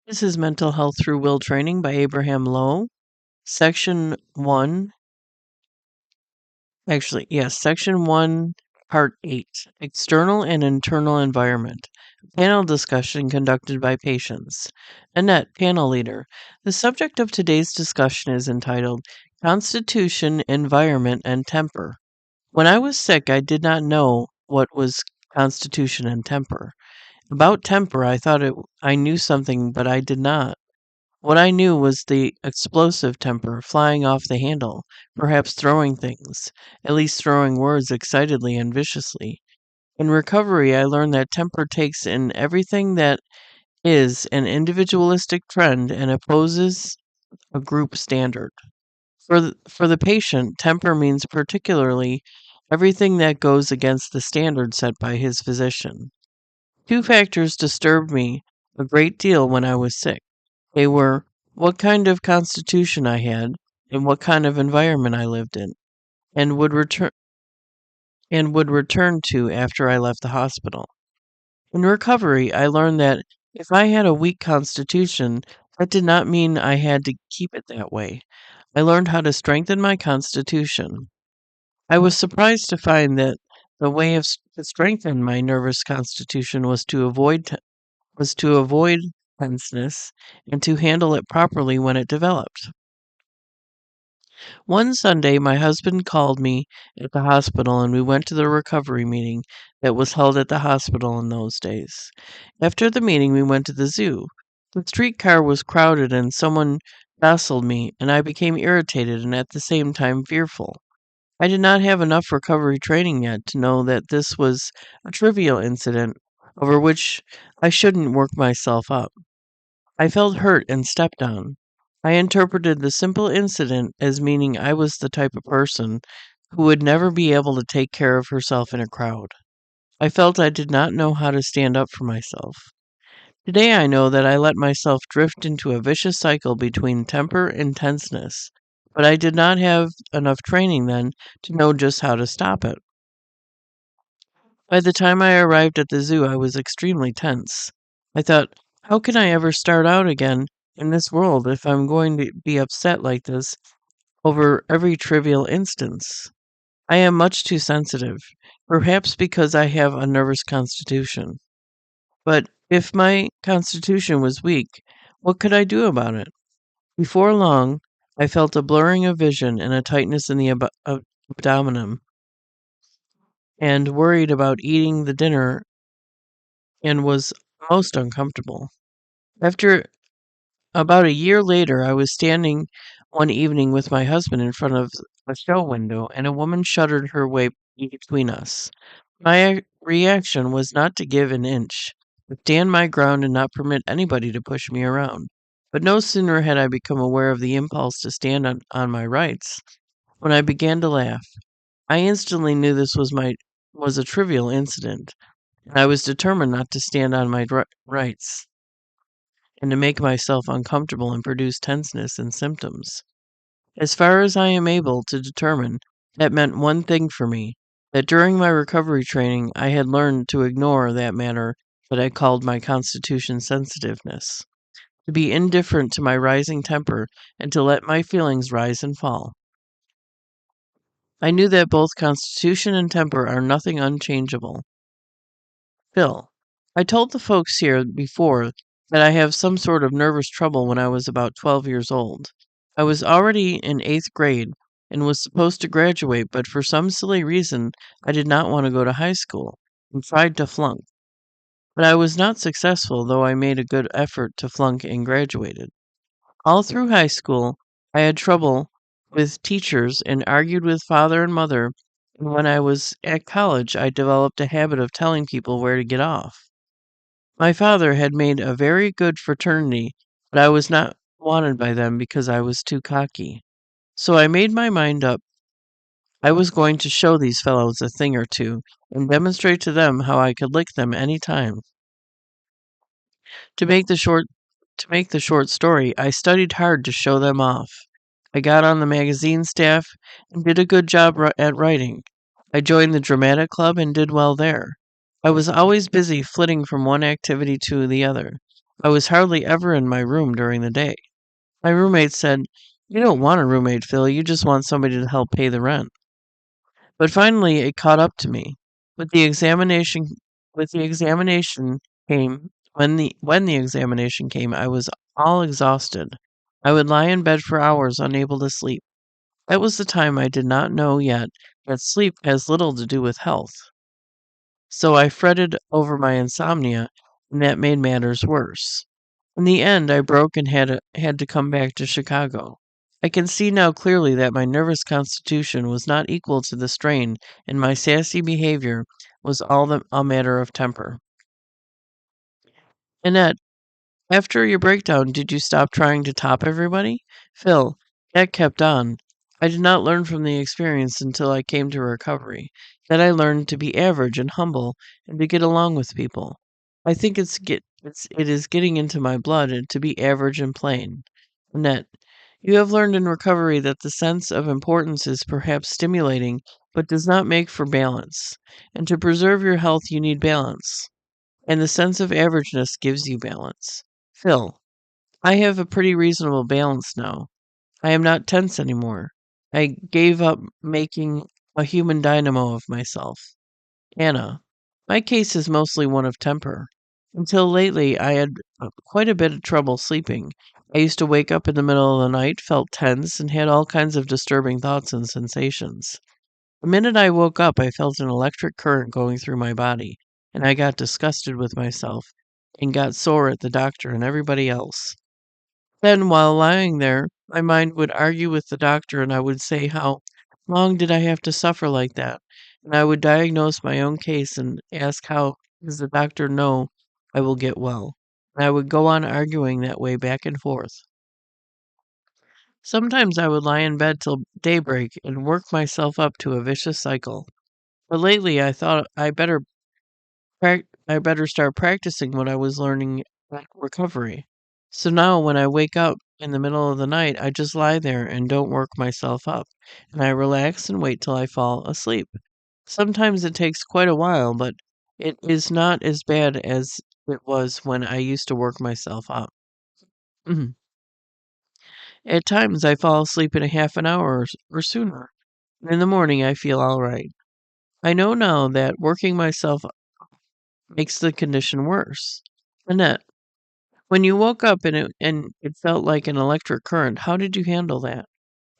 This is Mental Health Through Will Training by Abraham Lowe. Section 1, Section 1, Part 8, External and Internal Environment. Panel discussion conducted by patients. Annette, panel leader. The subject of today's discussion is entitled Constitution, Environment, and Temper. When I was sick, I did not know what was constitution and temper. About temper, I knew something, but I did not. What I knew was the explosive temper, flying off the handle, perhaps throwing things, at least throwing words excitedly and viciously. In recovery, I learned that temper takes in everything that is an individualistic trend and opposes a group standard. For the patient, temper means particularly everything that goes against the standard set by his physician. Two factors disturbed me a great deal when I was sick. They were what kind of constitution I had and what kind of environment I lived in and would return to after I left the hospital. In recovery, I learned that if I had a weak constitution, that did not mean I had to keep it that way. I learned how to strengthen my constitution. I was surprised to find that the way to strengthen my nervous constitution was to avoid tenseness and to handle it properly when it developed. One Sunday, my husband called me at the hospital and we went to the recovery meeting that was held at the hospital in those days. After the meeting, we went to the zoo. The streetcar was crowded and someone jostled me, and I became irritated and at the same time fearful. I did not have enough recovery training yet to know that this was a trivial incident over which I shouldn't work myself up. I felt hurt and stepped on. I interpreted the simple incident as meaning I was the type of person who would never be able to take care of herself in a crowd. I felt I did not know how to stand up for myself. Today I know that I let myself drift into a vicious cycle between temper and tenseness, but I did not have enough training then to know just how to stop it. By the time I arrived at the zoo, I was extremely tense. I thought, how can I ever start out again in this world if I'm going to be upset like this over every trivial instance? I am much too sensitive, perhaps because I have a nervous constitution. But if my constitution was weak, what could I do about it? Before long, I felt a blurring of vision and a tightness in the abdomen, and worried about eating the dinner and was most uncomfortable. After about a year later, I was standing one evening with my husband in front of a show window, and a woman shuddered her way between us. My reaction was not to give an inch, to stand my ground and not permit anybody to push me around. But no sooner had I become aware of the impulse to stand on my rights, when I began to laugh. I instantly knew this was a trivial incident, and I was determined not to stand on my rights and to make myself uncomfortable and produce tenseness and symptoms. As far as I am able to determine, that meant one thing for me, that during my recovery training I had learned to ignore that matter that I called my constitution sensitiveness, to be indifferent to my rising temper and to let my feelings rise and fall. I knew that both constitution and temper are nothing unchangeable. Phil, I told the folks here before that I have some sort of nervous trouble when I was about 12 years old. I was already in 8th grade and was supposed to graduate, but for some silly reason I did not want to go to high school and tried to flunk. But I was not successful, though I made a good effort to flunk and graduated. All through high school, I had trouble with teachers and argued with father and mother, and when I was at college, I developed a habit of telling people where to get off. My father had made a very good fraternity, but I was not wanted by them because I was too cocky. So I made my mind up I was going to show these fellows a thing or two and demonstrate to them how I could lick them any time. To make the short to make the short story, I studied hard to show them off. I got on the magazine staff and did a good job at writing. I joined the dramatic club and did well there. I was always busy flitting from one activity to the other. I was hardly ever in my room during the day. My roommate said, "You don't want a roommate, Phil. You just want somebody to help pay the rent." But finally it caught up to me. With the examination with the examination came when the examination came, I was all exhausted. I would lie in bed for hours unable to sleep. That was the time I did not know yet that sleep has little to do with health. So I fretted over my insomnia, and that made matters worse. In the end, I broke and had to come back to Chicago. I can see now clearly that my nervous constitution was not equal to the strain, and my sassy behavior was a matter of temper. Annette, after your breakdown, did you stop trying to top everybody? Phil, that kept on. I did not learn from the experience until I came to recovery. That I learned to be average and humble and to get along with people. I think it is getting into my blood and to be average and plain. Annette, you have learned in recovery that the sense of importance is perhaps stimulating, but does not make for balance. And to preserve your health, you need balance. And the sense of averageness gives you balance. Phil, I have a pretty reasonable balance now. I am not tense anymore. I gave up making a human dynamo of myself. Anna, my case is mostly one of temper. Until lately, I had quite a bit of trouble sleeping. I used to wake up in the middle of the night, felt tense, and had all kinds of disturbing thoughts and sensations. The minute I woke up, I felt an electric current going through my body, and I got disgusted with myself and got sore at the doctor and everybody else. Then, while lying there, my mind would argue with the doctor, and I would say, "How long did I have to suffer like that?" And I would diagnose my own case and ask, "How does the doctor know I will get well?" And I would go on arguing that way back and forth. Sometimes I would lie in bed till daybreak and work myself up to a vicious cycle. But lately I thought I better start practicing what I was learning at recovery. So now when I wake up in the middle of the night, I just lie there and don't work myself up, and I relax and wait till I fall asleep. Sometimes it takes quite a while, but it is not as bad as it was when I used to work myself up. At times I fall asleep in a half an hour or sooner. In the morning I feel all right. I know now that working myself makes the condition worse. Annette, when you woke up and it felt like an electric current, how did you handle that?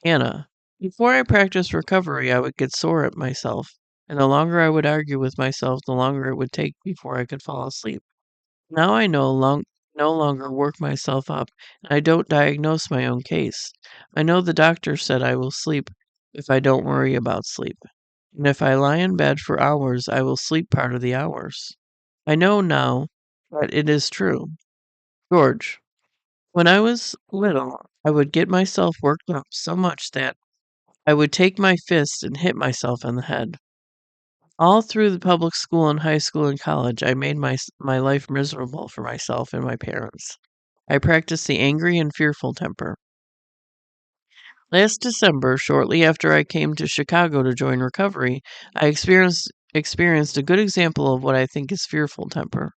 Anna, before I practiced recovery, I would get sore at myself, and the longer I would argue with myself, the longer it would take before I could fall asleep. Now I no longer work myself up, and I don't diagnose my own case. I know the doctor said I will sleep if I don't worry about sleep. And if I lie in bed for hours, I will sleep part of the hours. I know now that it is true. George, when I was little, I would get myself worked up so much that I would take my fist and hit myself on the head. All through the public school and high school and college, I made my life miserable for myself and my parents. I practiced the angry and fearful temper. Last December, shortly after I came to Chicago to join recovery, I experienced a good example of what I think is fearful temper.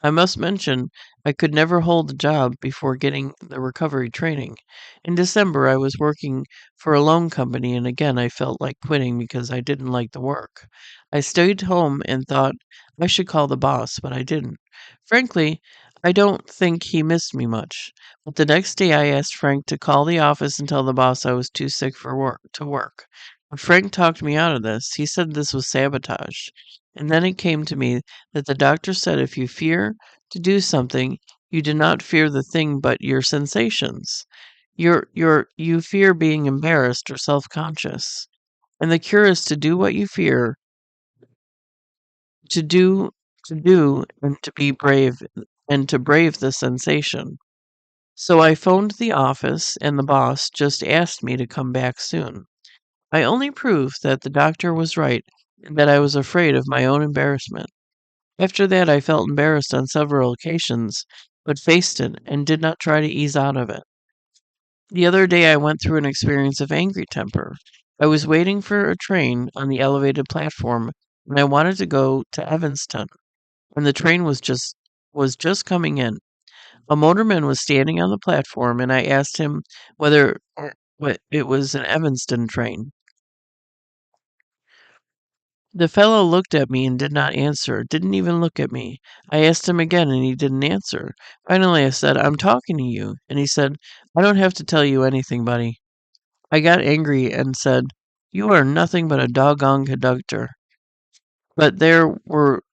I must mention I could never hold a job before getting the recovery training. In December, I was working for a loan company, and again I felt like quitting because I didn't like the work. I stayed home and thought I should call the boss, but I didn't. Frankly, I don't think he missed me much. But the next day I asked Frank to call the office and tell the boss I was too sick for work to work. But Frank talked me out of this. He said this was sabotage. And then it came to me that the doctor said if you fear to do something, you do not fear the thing but your sensations. You fear being embarrassed or self-conscious. And the cure is to do what you fear, to do to do and to be brave and to brave the sensation. So I phoned the office, and the boss just asked me to come back soon. I only proved that the doctor was right and that I was afraid of my own embarrassment. After that, I felt embarrassed on several occasions, but faced it and did not try to ease out of it. The other day, I went through an experience of angry temper. I was waiting for a train on the elevated platform, and I wanted to go to Evanston, and the train was just coming in. A motorman was standing on the platform, and I asked him whether it was an Evanston train. The fellow looked at me and did not answer, didn't even look at me. I asked him again, and he didn't answer. Finally, I said, "I'm talking to you." And he said, "I don't have to tell you anything, buddy." I got angry and said, "You are nothing but a doggone conductor." But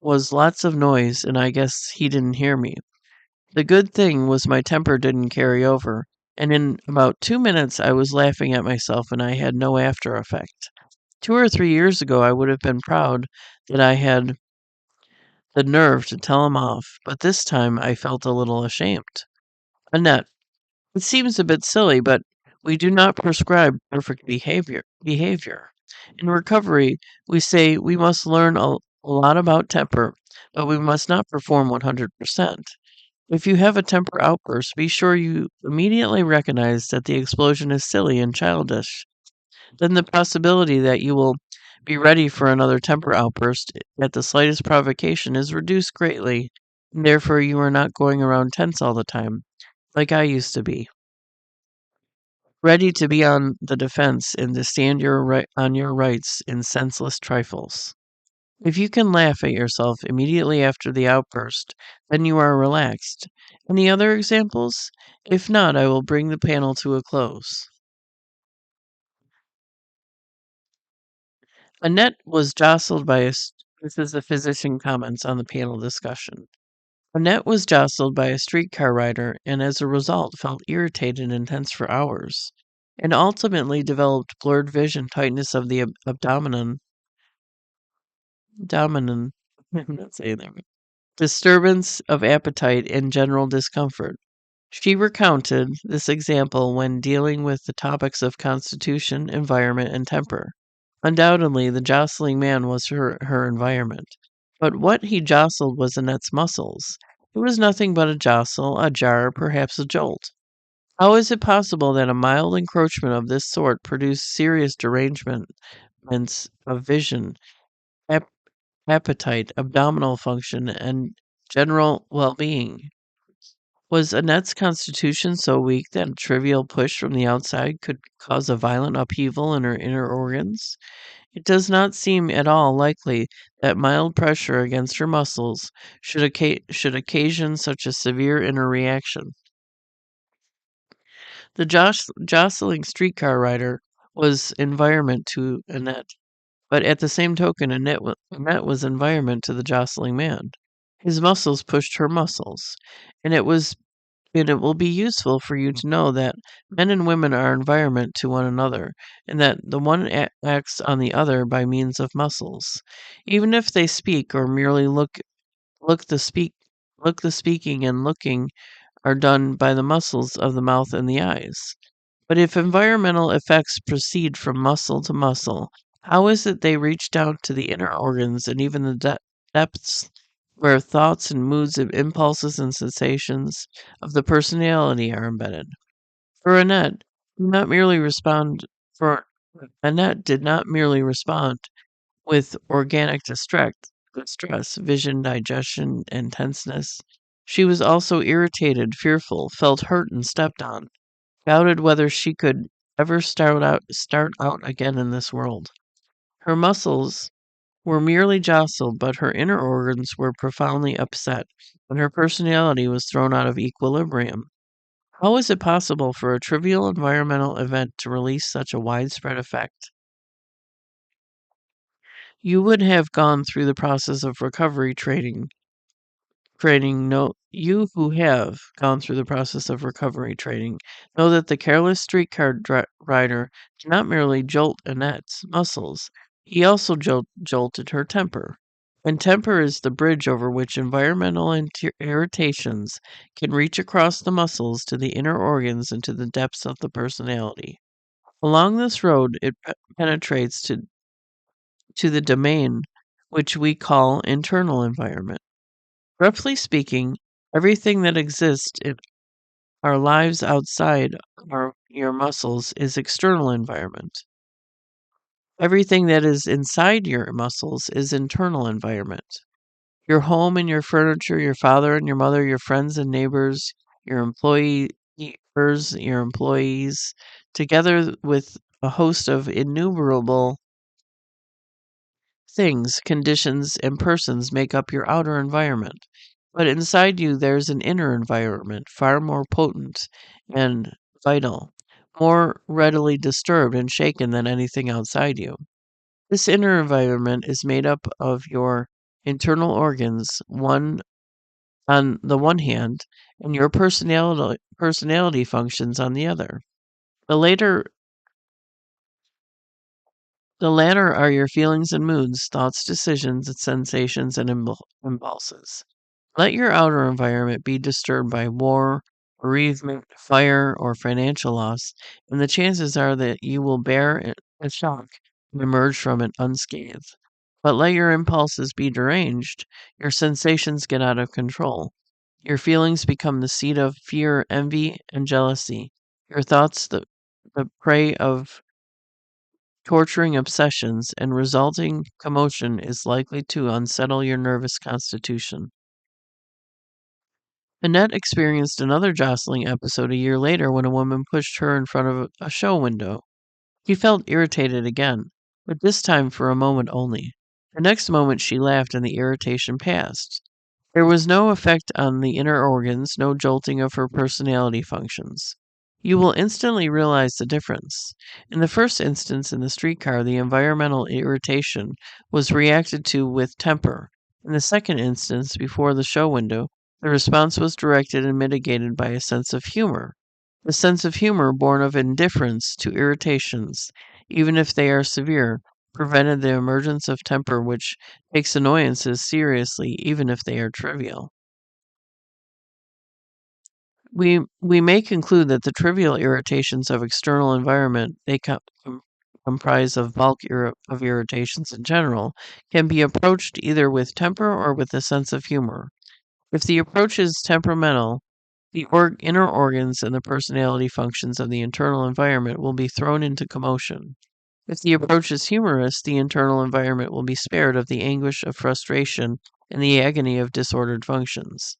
was lots of noise, and I guess he didn't hear me. The good thing was my temper didn't carry over, and in about 2 minutes I was laughing at myself and I had no after effect. 2 or 3 years ago I would have been proud that I had the nerve to tell him off, but this time I felt a little ashamed. Annette, it seems a bit silly, but we do not prescribe perfect behavior. In recovery, we say we must learn a lot about temper, but we must not perform 100%. If you have a temper outburst, be sure you immediately recognize that the explosion is silly and childish. Then the possibility that you will be ready for another temper outburst at the slightest provocation is reduced greatly, and therefore you are not going around tense all the time, like I used to be, ready to be on the defense and to stand on your rights in senseless trifles. If you can laugh at yourself immediately after the outburst, then you are relaxed. Any other examples? If not, I will bring the panel to a close. Annette was jostled by this is the physician comments on the panel discussion. Annette was jostled by a streetcar rider and as a result felt irritated and tense for hours, and ultimately developed blurred vision, tightness of the abdomen, I'm not saying that, disturbance of appetite, and general discomfort. She recounted this example when dealing with the topics of constitution, environment, and temper. Undoubtedly, the jostling man was her environment. But what he jostled was Annette's muscles. It was nothing but a jostle, a jar, perhaps a jolt. How is it possible that a mild encroachment of this sort produced serious derangements of vision, ap- appetite, abdominal function, and general well being? Was Annette's constitution so weak that a trivial push from the outside could cause a violent upheaval in her inner organs? It does not seem at all likely that mild pressure against her muscles should occasion such a severe inner reaction. The jostling streetcar rider was environment to Annette, but at the same token, Annette was environment to the jostling man. His muscles pushed her muscles, and it will be useful for you to know that men and women are environment to one another, and that the one acts on the other by means of muscles. Even if they speak or merely look the speak, look the speaking and looking are done by the muscles of the mouth and the eyes. But if environmental effects proceed from muscle to muscle, how is it they reach down to the inner organs and even the depths where thoughts and moods and impulses and sensations of the personality are embedded? For Annette, did not merely respond for Annette did not merely respond with organic distress, vision, digestion, and tenseness. She was also irritated, fearful, felt hurt and stepped on, doubted whether she could ever start out again in this world. Her muscles were merely jostled, but her inner organs were profoundly upset, and her personality was thrown out of equilibrium. How is it possible for a trivial environmental event to release such a widespread effect? You would have gone through the process of recovery training know you who have gone through the process of recovery training know that the careless streetcar rider did not merely jolt Annette's muscles, he also jolted her temper. And temper is the bridge over which environmental irritations can reach across the muscles to the inner organs and to the depths of the personality. Along this road, it penetrates to the domain which we call internal environment. Roughly speaking, everything that exists in our lives outside your muscles is external environment. Everything that is inside your muscles is internal environment. Your home and your furniture, your father and your mother, your friends and neighbors, your your employees, together with a host of innumerable things, conditions, and persons make up your outer environment. But inside you, there's an inner environment, far more potent and vital, more readily disturbed and shaken than anything outside you. This inner environment is made up of your internal organs, one on the one hand, and your personality functions on the other. The later the latter are your feelings and moods, thoughts, decisions, sensations, and impulses. Let your outer environment be disturbed by war, bereavement, fire, or financial loss, and the chances are that you will bear a shock and emerge from it unscathed. But let your impulses be deranged, your sensations get out of control. Your feelings become the seat of fear, envy, and jealousy. Your thoughts, the prey of torturing obsessions, and resulting commotion is likely to unsettle your nervous constitution. Annette experienced another jostling episode a year later when a woman pushed her in front of a show window. She felt irritated again, but this time for a moment only. The next moment she laughed and the irritation passed. There was no effect on the inner organs, no jolting of her personality functions. You will instantly realize the difference. In the first instance in the streetcar, the environmental irritation was reacted to with temper. In the second instance, before the show window, the response was directed and mitigated by a sense of humor. The sense of humor born of indifference to irritations, even if they are severe, prevented the emergence of temper which takes annoyances seriously even if they are trivial. We may conclude that the trivial irritations of external environment comprise of of irritations in general can be approached either with temper or with a sense of humor. If the approach is temperamental, the inner organs and the personality functions of the internal environment will be thrown into commotion. If the approach is humorous, the internal environment will be spared of the anguish of frustration and the agony of disordered functions.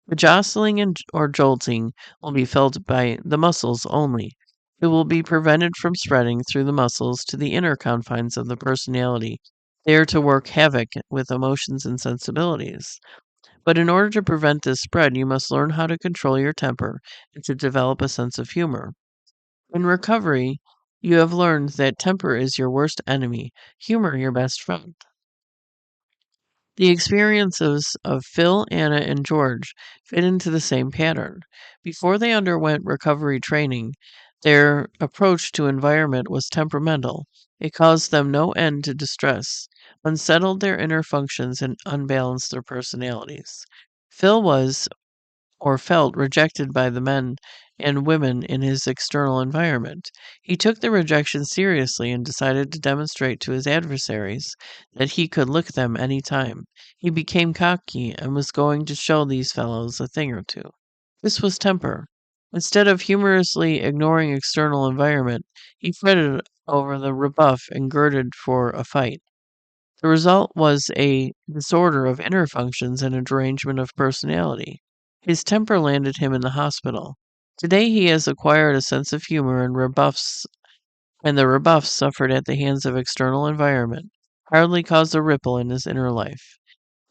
The jostling or jolting will be felt by the muscles only. It will be prevented from spreading through the muscles to the inner confines of the personality, there to work havoc with emotions and sensibilities. But in order to prevent this spread, you must learn how to control your temper and to develop a sense of humor. In recovery, you have learned that temper is your worst enemy, humor your best friend. The experiences of Phil, Anna, and George fit into the same pattern. Before they underwent recovery training, their approach to environment was temperamental. It caused them no end to distress, unsettled their inner functions, and unbalanced their personalities. Phil was or felt rejected by the men and women in his external environment. He took the rejection seriously and decided to demonstrate to his adversaries that he could lick them any time. He became cocky and was going to show these fellows a thing or two. This was temper. Instead of humorously ignoring external environment, he fretted over the rebuff and girded for a fight. The result was a disorder of inner functions and a derangement of personality. His temper landed him in the hospital. Today he has acquired a sense of humor and the rebuffs suffered at the hands of external environment hardly caused a ripple in his inner life.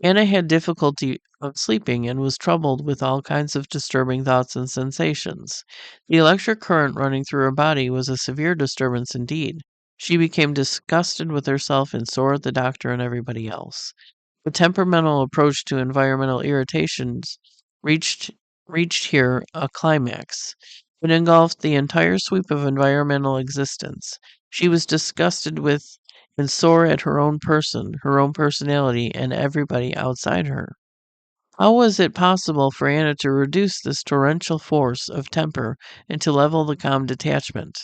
Anna had difficulty of sleeping and was troubled with all kinds of disturbing thoughts and sensations. The electric current running through her body was a severe disturbance indeed. She became disgusted with herself and sore at the doctor and everybody else. The temperamental approach to environmental irritations reached reached here a climax. It engulfed the entire sweep of environmental existence. She was disgusted with and sore at her own person, her own personality, and everybody outside her. How was it possible for Anna to reduce this torrential force of temper and to level the calm detachment?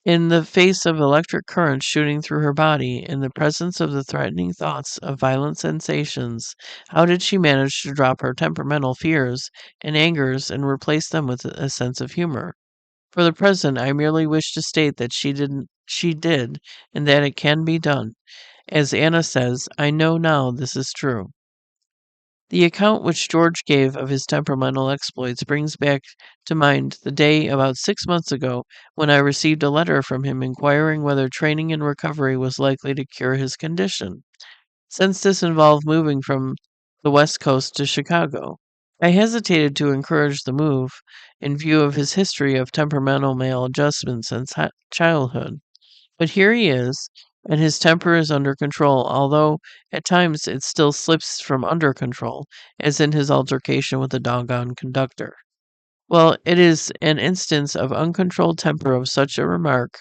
In the face of electric currents shooting through her body, in the presence of the threatening thoughts of violent sensations, how did she manage to drop her temperamental fears and angers and replace them with a sense of humor? For the present, I merely wish to state that she did, and that it can be done. As Anna says, I know now this is true. The account which George gave of his temperamental exploits brings back to mind the day about 6 months ago when I received a letter from him inquiring whether training in recovery was likely to cure his condition, since this involved moving from the West Coast to Chicago. I hesitated to encourage the move in view of his history of temperamental maladjustment since childhood. But here he is, and his temper is under control, although at times it still slips from under control, as in his altercation with the doggone conductor. Well, it is an instance of uncontrolled temper of such a remark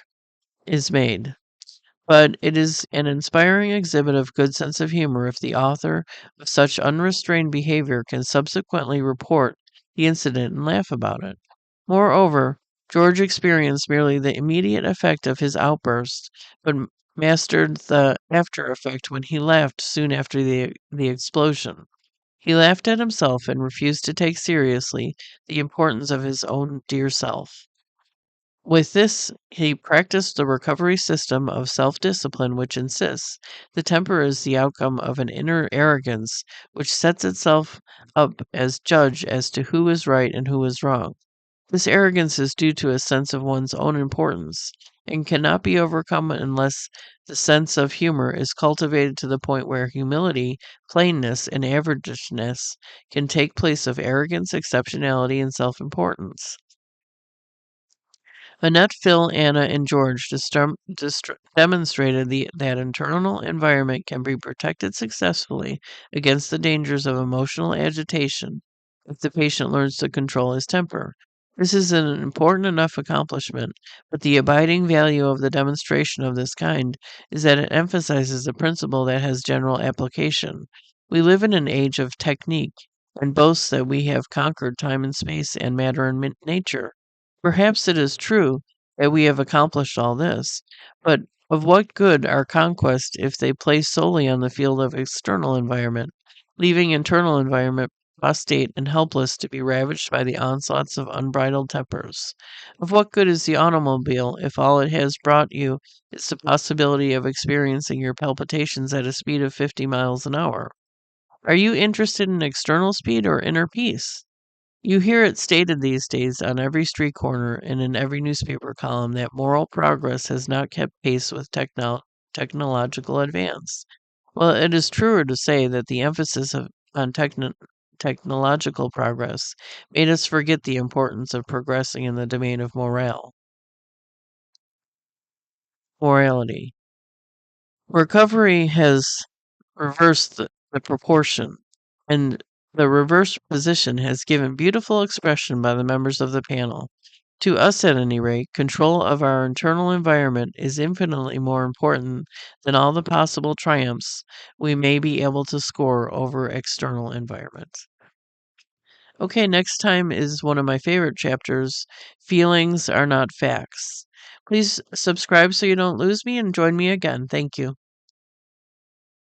is made. But it is an inspiring exhibit of good sense of humor if the author of such unrestrained behavior can subsequently report the incident and laugh about it. Moreover, George experienced merely the immediate effect of his outburst, but mastered the after effect when he laughed soon after the explosion. He laughed at himself and refused to take seriously the importance of his own dear self. With this, he practiced the recovery system of self discipline, which insists the temper is the outcome of an inner arrogance which sets itself up as judge as to who is right and who is wrong. This arrogance is due to a sense of one's own importance and cannot be overcome unless the sense of humor is cultivated to the point where humility, plainness, and averageness can take place of arrogance, exceptionality, and self importance. Annette, Phil, Anna, and George demonstrated that internal environment can be protected successfully against the dangers of emotional agitation if the patient learns to control his temper. This is an important enough accomplishment, but the abiding value of the demonstration of this kind is that it emphasizes a principle that has general application. We live in an age of technique and boast that we have conquered time and space and matter and nature. Perhaps it is true that we have accomplished all this, but of what good are conquests if they play solely on the field of external environment, leaving internal environment prostrate and helpless to be ravaged by the onslaughts of unbridled tempers? Of what good is the automobile if all it has brought you is the possibility of experiencing your palpitations at a speed of 50 miles an hour? Are you interested in external speed or inner peace? You hear it stated these days on every street corner and in every newspaper column that moral progress has not kept pace with technological advance. Well, it is truer to say that the emphasis on technological progress made us forget the importance of progressing in the domain of morality. Recovery has reversed the proportion, and the reverse position has given beautiful expression by the members of the panel. To us, at any rate, control of our internal environment is infinitely more important than all the possible triumphs we may be able to score over external environments. Okay, next time is one of my favorite chapters, Feelings Are Not Facts. Please subscribe so you don't lose me and join me again. Thank you.